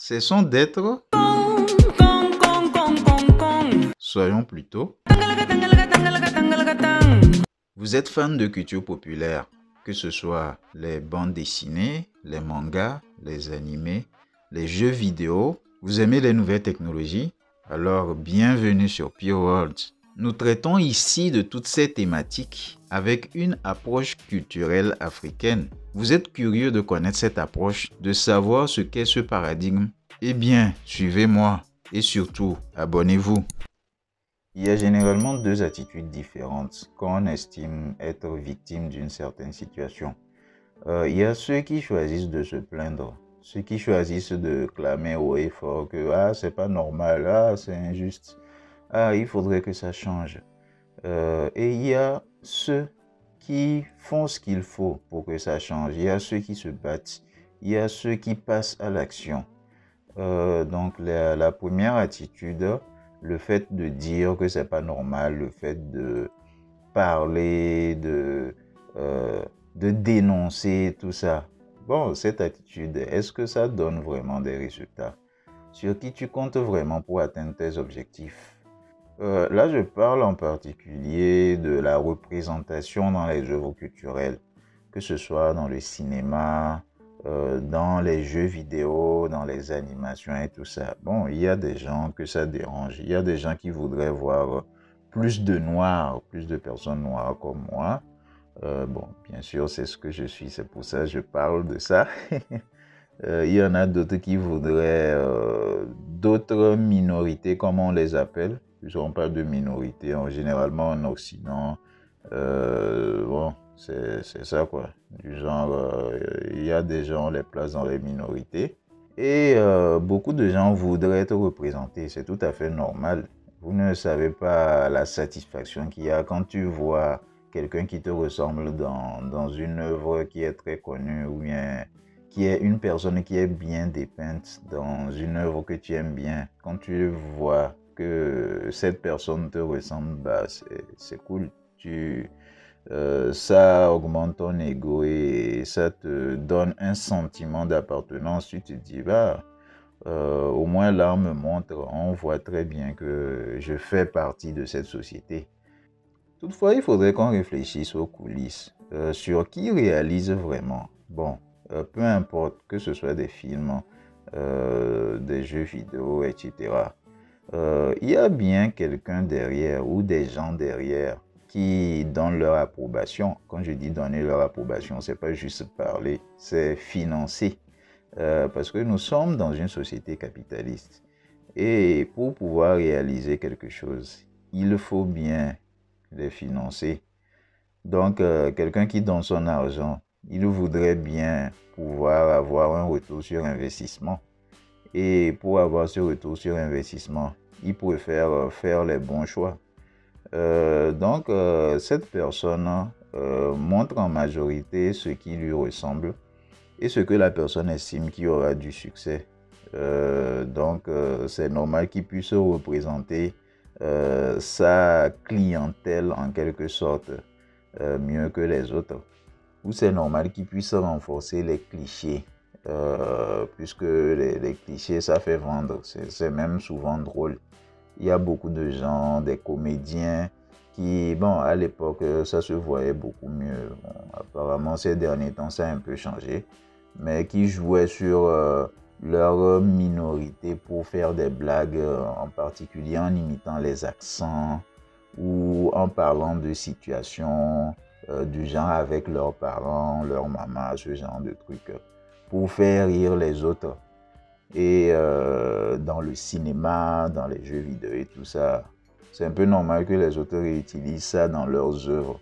Cessons d'être, soyons plutôt. Vous êtes fan de culture populaire, que ce soit les bandes dessinées, les mangas, les animés, les jeux vidéo. Vous aimez les nouvelles technologies? Alors bienvenue sur Pure World. Nous traitons ici de toutes ces thématiques avec une approche culturelle africaine. Vous êtes curieux de connaître cette approche, de savoir ce qu'est ce paradigme? Eh bien, suivez-moi et surtout, abonnez-vous. Il y a généralement deux attitudes différentes quand on estime être victime d'une certaine situation. Il y a ceux qui choisissent de se plaindre, ceux qui choisissent de clamer haut et fort que « c'est pas normal, c'est injuste, il faudrait que ça change ». Et il y a ceux qui font ce qu'il faut pour que ça change. Il y a ceux qui se battent, il y a ceux qui passent à l'action. Donc la première attitude, le fait de dire que c'est pas normal, le fait de parler, de dénoncer tout ça. Bon, cette attitude, est-ce que ça donne vraiment des résultats? Sur qui tu comptes vraiment pour atteindre tes objectifs? Là, je parle en particulier de la représentation dans les œuvres culturelles, que ce soit dans le cinéma, dans les jeux vidéo, dans les animations et tout ça. Bon, il y a des gens que ça dérange. Il y a des gens qui voudraient voir plus de noirs, plus de personnes noires comme moi. Bon, bien sûr, c'est ce que je suis. C'est pour ça que je parle de ça. Il y en a d'autres qui voudraient d'autres minorités, comme on les appelle. On parle de minorités, généralement en Occident. Bon, c'est ça quoi. Du genre, il y a des gens, on les place dans les minorités. Et beaucoup de gens voudraient être représentés. C'est tout à fait normal. Vous ne savez pas la satisfaction qu'il y a quand tu vois quelqu'un qui te ressemble dans une œuvre qui est très connue ou bien qui est une personne qui est bien dépeinte dans une œuvre que tu aimes bien. Quand tu vois que cette personne te ressemble, bah, c'est cool. Ça augmente ton ego et ça te donne un sentiment d'appartenance. Tu te dis, bah, au moins là, on me montre, on voit très bien que je fais partie de cette société. Toutefois, il faudrait qu'on réfléchisse aux coulisses, sur qui réalise vraiment. Bon, peu importe que ce soit des films, des jeux vidéo, etc. Il y a bien quelqu'un derrière ou des gens derrière qui donnent leur approbation. Quand je dis donner leur approbation, c'est pas juste parler, c'est financer. Parce que nous sommes dans une société capitaliste. Et pour pouvoir réaliser quelque chose, il faut bien les financer. Donc, quelqu'un qui donne son argent, il voudrait bien pouvoir avoir un retour sur investissement. Et pour avoir ce retour sur investissement, il préfère faire les bons choix. Donc, cette personne montre en majorité ce qui lui ressemble et ce que la personne estime qui aura du succès. Donc, c'est normal qu'il puisse représenter sa clientèle en quelque sorte mieux que les autres. Ou c'est normal qu'il puisse renforcer les clichés. Puisque les clichés, ça fait vendre. C'est même souvent drôle. Il y a beaucoup de gens, des comédiens qui, bon, à l'époque, ça se voyait beaucoup mieux. Bon, apparemment, ces derniers temps, ça a un peu changé. Mais qui jouaient sur leur minorité pour faire des blagues, en particulier en imitant les accents ou en parlant de situations du genre avec leurs parents, leur maman, ce genre de trucs, pour faire rire les autres. Et dans le cinéma, dans les jeux vidéo et tout ça, c'est un peu normal que les auteurs utilisent ça dans leurs œuvres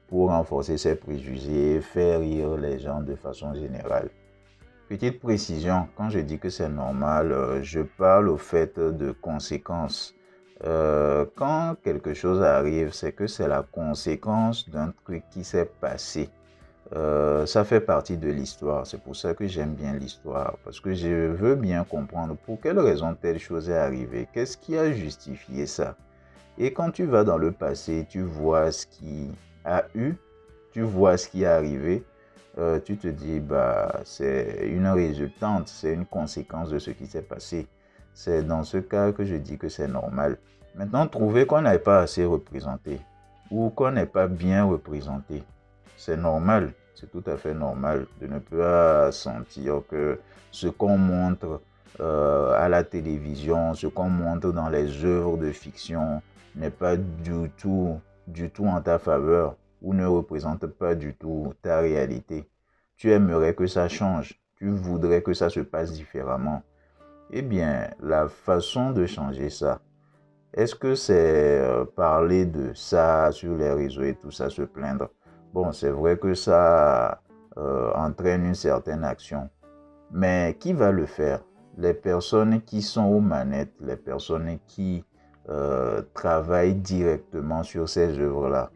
pour renforcer ces préjugés, faire rire les gens de façon générale. Petite précision, quand je dis que c'est normal, je parle au fait de conséquences. Quand quelque chose arrive, c'est que c'est la conséquence d'un truc qui s'est passé. Ça fait partie de l'histoire. C'est pour ça que j'aime bien l'histoire. Parce que je veux bien comprendre pour quelle raison telle chose est arrivée. Qu'est-ce qui a justifié ça? Et quand tu vas dans le passé, tu vois ce qui a eu, tu vois ce qui est arrivé. tu te dis, bah, c'est une résultante, c'est une conséquence de ce qui s'est passé. C'est dans ce cas que je dis que c'est normal. Maintenant, trouver qu'on n'est pas assez représenté ou qu'on n'est pas bien représenté, c'est normal, c'est tout à fait normal de ne pas sentir que ce qu'on montre à la télévision, ce qu'on montre dans les œuvres de fiction n'est pas du tout en ta faveur ou ne représente pas du tout ta réalité. Tu aimerais que ça change, tu voudrais que ça se passe différemment. Eh bien, la façon de changer ça, est-ce que c'est parler de ça sur les réseaux et tout ça, se plaindre? Bon, c'est vrai que ça entraîne une certaine action, mais qui va le faire? Les personnes qui sont aux manettes, les personnes qui travaillent directement sur ces œuvres-là,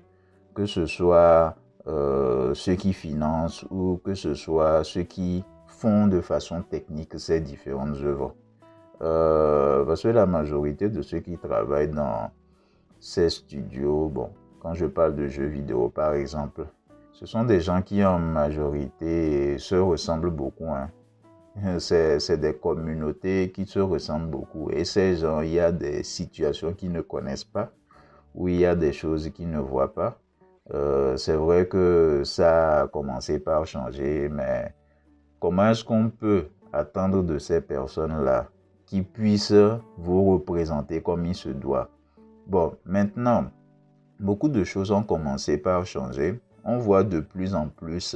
que ce soit ceux qui financent ou que ce soit ceux qui font de façon technique ces différentes œuvres. Parce que la majorité de ceux qui travaillent dans ces studios, bon, quand je parle de jeux vidéo par exemple, ce sont des gens qui en majorité se ressemblent beaucoup, hein. C'est des communautés qui se ressemblent beaucoup. Et ces gens, il y a des situations qu'ils ne connaissent pas, ou il y a des choses qu'ils ne voient pas. C'est vrai que ça a commencé par changer, mais comment est-ce qu'on peut attendre de ces personnes-là qu'ils puissent vous représenter comme il se doit? Bon, maintenant, beaucoup de choses ont commencé par changer. On voit de plus en plus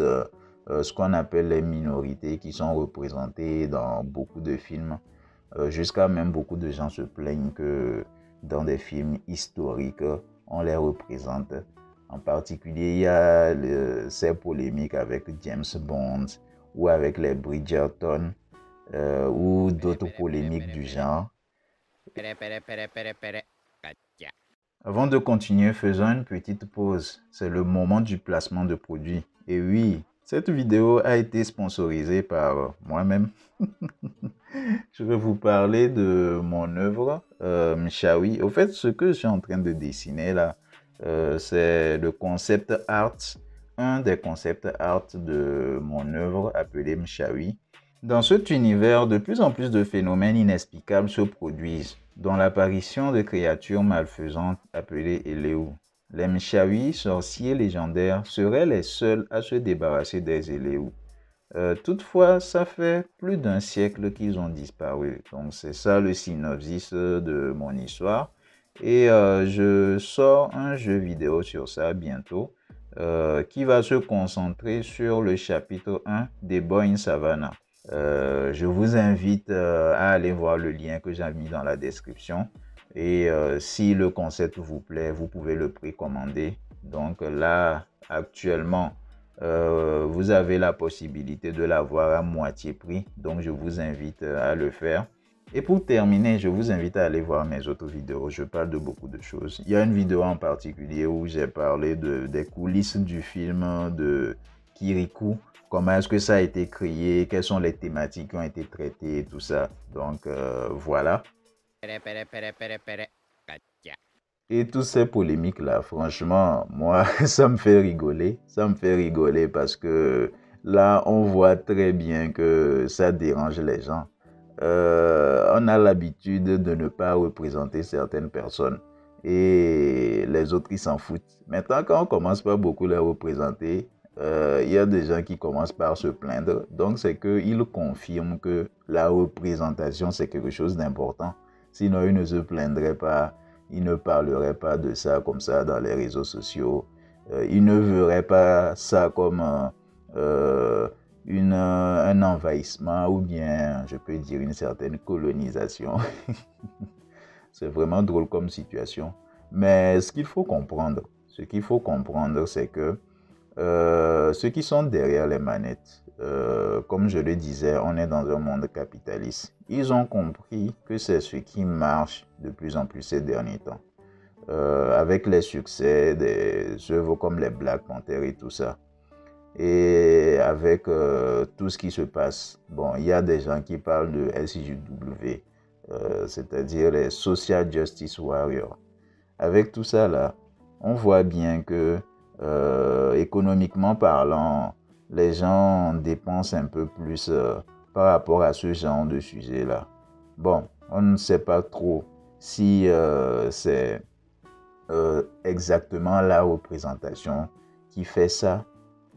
ce qu'on appelle les minorités qui sont représentées dans beaucoup de films. Jusqu'à même beaucoup de gens se plaignent que dans des films historiques, on les représente. En particulier, il y a ces polémiques avec James Bond ou avec les Bridgerton ou d'autres polémiques du genre. Avant de continuer, faisons une petite pause. C'est le moment du placement de produit. Et oui, cette vidéo a été sponsorisée par moi-même. Je vais vous parler de mon œuvre, Mchaoui. Au fait, ce que je suis en train de dessiner là, c'est le concept art, un des concept art de mon œuvre appelé Mchaoui. Dans cet univers, de plus en plus de phénomènes inexplicables se produisent, dont l'apparition de créatures malfaisantes appelées Eléou. Les Mchaoui, sorciers légendaires, seraient les seuls à se débarrasser des Eléou. Toutefois, ça fait plus d'un siècle qu'ils ont disparu. Donc c'est ça le synopsis de mon histoire. Et je sors un jeu vidéo sur ça bientôt qui va se concentrer sur le chapitre 1 des Boys in Savannah. Je vous invite à aller voir le lien que j'ai mis dans la description. Et si le concept vous plaît, vous pouvez le précommander. Donc là, actuellement, vous avez la possibilité de l'avoir à moitié prix. Donc, je vous invite à le faire. Et pour terminer, je vous invite à aller voir mes autres vidéos. Je parle de beaucoup de choses. Il y a une vidéo en particulier où j'ai parlé des coulisses du film de Kirikou. Comment est-ce que ça a été créé? Quelles sont les thématiques qui ont été traitées? Tout ça. Donc, voilà. Et toutes ces polémiques-là, franchement, moi, ça me fait rigoler. Ça me fait rigoler parce que là, on voit très bien que ça dérange les gens. On a l'habitude de ne pas représenter certaines personnes et les autres, ils s'en foutent. Maintenant, quand on commence pas beaucoup les représenter, il y a des gens qui commencent par se plaindre. Donc, c'est qu'ils confirment que la représentation, c'est quelque chose d'important. Sinon, ils ne se plaindraient pas. Ils ne parleraient pas de ça comme ça dans les réseaux sociaux. Ils ne verraient pas ça comme un envahissement ou bien, je peux dire, une certaine colonisation. C'est vraiment drôle comme situation. Mais ce qu'il faut comprendre, c'est que ceux qui sont derrière les manettes, comme je le disais, on est dans un monde capitaliste. Ils ont compris que c'est ce qui marche de plus en plus ces derniers temps. Avec les succès des œuvres comme les Black Panther et tout ça. Et avec tout ce qui se passe. Bon, il y a des gens qui parlent de SJW, c'est-à-dire les Social Justice Warriors. Avec tout ça là, on voit bien que économiquement parlant, les gens dépensent un peu plus par rapport à ce genre de sujet-là. Bon, on ne sait pas trop si c'est exactement la représentation qui fait ça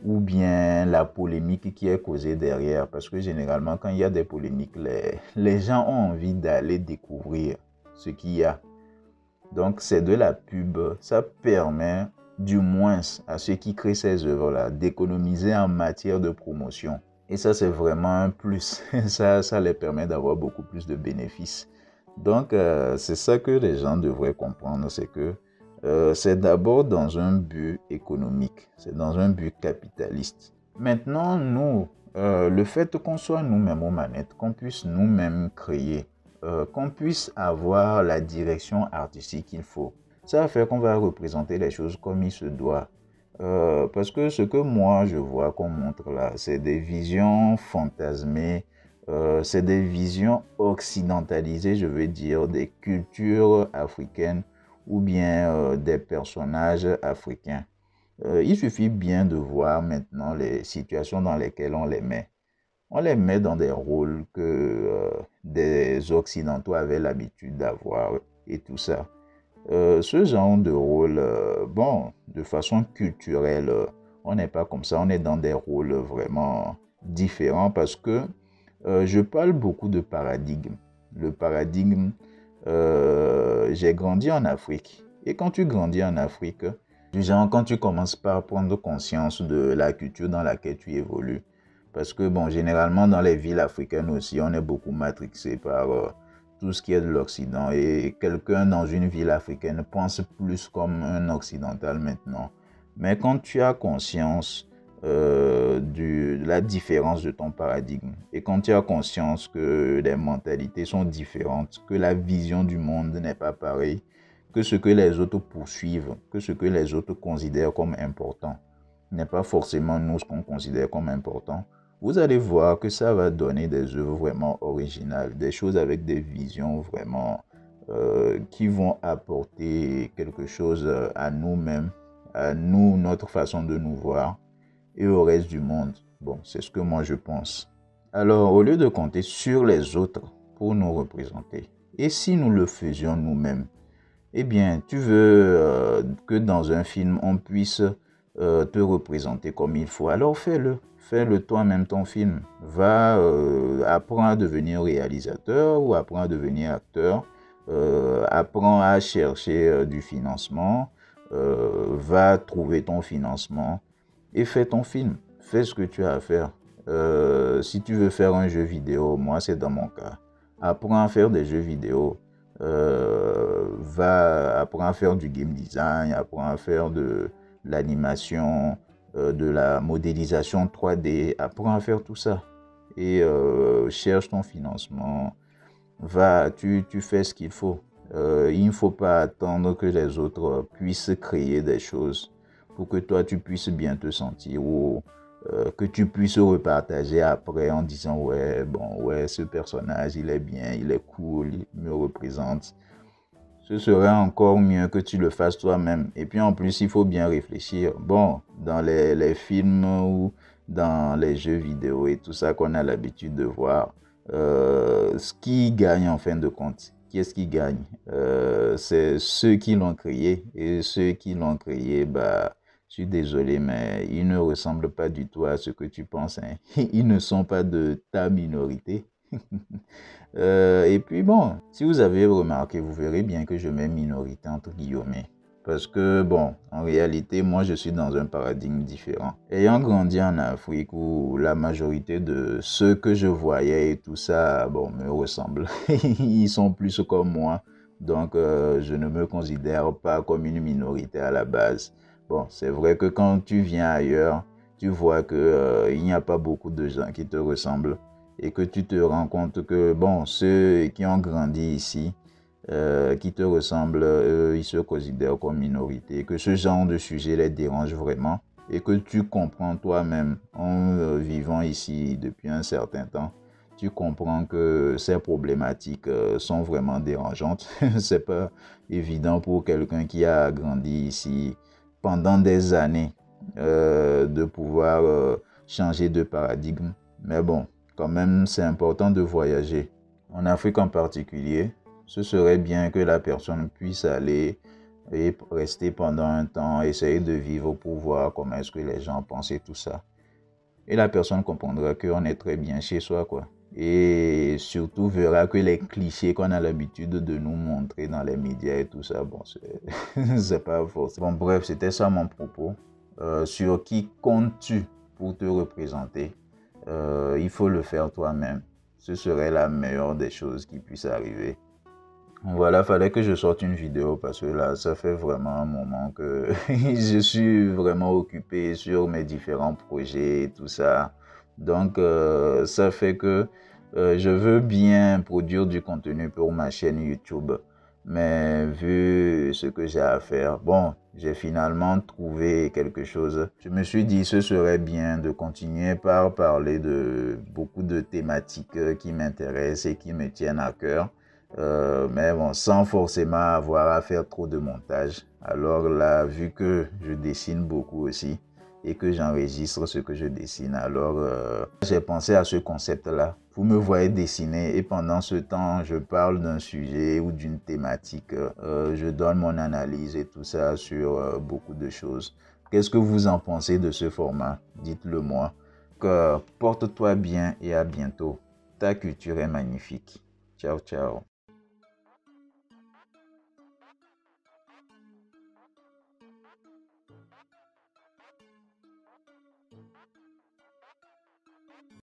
ou bien la polémique qui est causée derrière. Parce que généralement, quand il y a des polémiques, les gens ont envie d'aller découvrir ce qu'il y a. Donc, c'est de la pub. Ça permet, du moins, à ceux qui créent ces œuvres-là, d'économiser en matière de promotion. Et ça, c'est vraiment un plus. Ça les permet d'avoir beaucoup plus de bénéfices. Donc, c'est ça que les gens devraient comprendre, c'est que c'est d'abord dans un but économique, c'est dans un but capitaliste. Maintenant, nous, le fait qu'on soit nous-mêmes aux manettes, qu'on puisse nous-mêmes créer, qu'on puisse avoir la direction artistique qu'il faut, ça va faire qu'on va représenter les choses comme il se doit. Parce que ce que moi je vois qu'on montre là, c'est des visions fantasmées, c'est des visions occidentalisées, je veux dire, des cultures africaines ou bien des personnages africains. Il suffit bien de voir maintenant les situations dans lesquelles on les met. On les met dans des rôles que des Occidentaux avaient l'habitude d'avoir et tout ça. Ce genre de rôle, bon, de façon culturelle, on n'est pas comme ça, on est dans des rôles vraiment différents parce que je parle beaucoup de paradigme. Le paradigme, j'ai grandi en Afrique. Et quand tu grandis en Afrique, du genre quand tu commences par prendre conscience de la culture dans laquelle tu évolues, parce que bon, généralement dans les villes africaines aussi, on est beaucoup matrixé par tout ce qui est de l'Occident. Et quelqu'un dans une ville africaine pense plus comme un occidental maintenant. Mais quand tu as conscience de la différence de ton paradigme et quand tu as conscience que les mentalités sont différentes, que la vision du monde n'est pas pareille, que ce que les autres poursuivent, que ce que les autres considèrent comme important n'est pas forcément nous ce qu'on considère comme important, vous allez voir que ça va donner des œuvres vraiment originales, des choses avec des visions vraiment qui vont apporter quelque chose à nous-mêmes, à nous, notre façon de nous voir et au reste du monde. Bon, c'est ce que moi je pense. Alors, au lieu de compter sur les autres pour nous représenter, et si nous le faisions nous-mêmes, eh bien, tu veux que dans un film, on puisse te représenter comme il faut. Alors fais-le. Fais-le toi-même ton film. Va apprends à devenir réalisateur ou apprends à devenir acteur. Apprends à chercher du financement. Va trouver ton financement et fais ton film. Fais ce que tu as à faire. Si tu veux faire un jeu vidéo, moi c'est dans mon cas. Apprends à faire des jeux vidéo. Va apprendre à faire du game design, apprendre à faire de l'animation, de la modélisation 3D, apprends à faire tout ça. Et cherche ton financement, tu fais ce qu'il faut. Il ne faut pas attendre que les autres puissent créer des choses pour que toi tu puisses bien te sentir ou que tu puisses repartager après en disant ouais, bon, ouais, ce personnage, il est bien, il est cool, il me représente. Ce serait encore mieux que tu le fasses toi-même. Et puis en plus, il faut bien réfléchir. Bon, dans les films ou dans les jeux vidéo et tout ça qu'on a l'habitude de voir, ce qui gagne en fin de compte, qui est-ce qui gagne? C'est ceux qui l'ont créé. Et ceux qui l'ont créé, bah, je suis désolé, mais ils ne ressemblent pas du tout à ce que tu penses, hein. Ils ne sont pas de ta minorité. Et puis bon, si vous avez remarqué, vous verrez bien que je mets minorité entre guillemets. Parce que bon, en réalité, moi je suis dans un paradigme différent. Ayant grandi en Afrique où la majorité de ceux que je voyais et tout ça, bon, me ressemblent. Ils sont plus comme moi. Donc je ne me considère pas comme une minorité à la base. Bon, c'est vrai que quand tu viens ailleurs, tu vois que il n'y a pas beaucoup de gens qui te ressemblent et que tu te rends compte que, bon, ceux qui ont grandi ici, qui te ressemblent, eux, ils se considèrent comme minorité, que ce genre de sujet les dérange vraiment et que tu comprends toi-même en vivant ici depuis un certain temps, tu comprends que ces problématiques sont vraiment dérangeantes. C'est pas évident pour quelqu'un qui a grandi ici pendant des années de pouvoir changer de paradigme. Mais bon, quand même, c'est important de voyager. En Afrique en particulier, ce serait bien que la personne puisse aller et rester pendant un temps, essayer de vivre pour voir comment est-ce que les gens pensent et tout ça. Et la personne comprendra qu'on est très bien chez soi, quoi. Et surtout verra que les clichés qu'on a l'habitude de nous montrer dans les médias et tout ça, bon, c'est pas forcément. Bon, bref, c'était ça mon propos. Sur qui comptes-tu pour te représenter? Il faut le faire toi-même. Ce serait la meilleure des choses qui puisse arriver. Voilà, fallait que je sorte une vidéo parce que là, ça fait vraiment un moment que je suis vraiment occupé sur mes différents projets et tout ça. Donc, ça fait que je veux bien produire du contenu pour ma chaîne YouTube. Mais vu ce que j'ai à faire, bon, j'ai finalement trouvé quelque chose. Je me suis dit, ce serait bien de continuer par parler de beaucoup de thématiques qui m'intéressent et qui me tiennent à cœur. Mais bon, sans forcément avoir à faire trop de montage. Alors là, vu que je dessine beaucoup aussi et que j'enregistre ce que je dessine, alors j'ai pensé à ce concept-là. Vous me voyez dessiner et pendant ce temps, je parle d'un sujet ou d'une thématique. Je donne mon analyse et tout ça sur beaucoup de choses. Qu'est-ce que vous en pensez de ce format? Dites-le moi. Porte-toi bien et à bientôt. Ta culture est magnifique. Ciao, ciao.